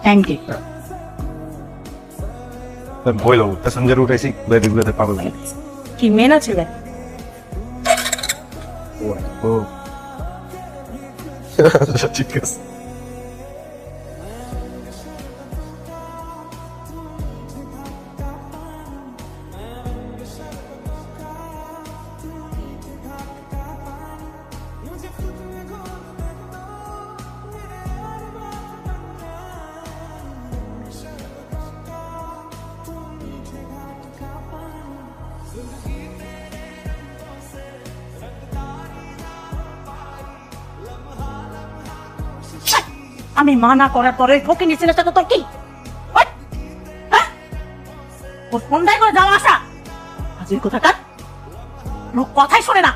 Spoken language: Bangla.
Thank you. বইলো প্যাসেঞ্জার উঠেছি বেরিয়ে পাগল কি মেয়ে না ছেলে? ও ঠিক আছে। আমি মানা করার পরে ওকে নিচে নেচা তো তোর কি? ওর ফোন দেয় করে যাওয়া আসা আজের কোথাকার লোক কথাই শোনে না।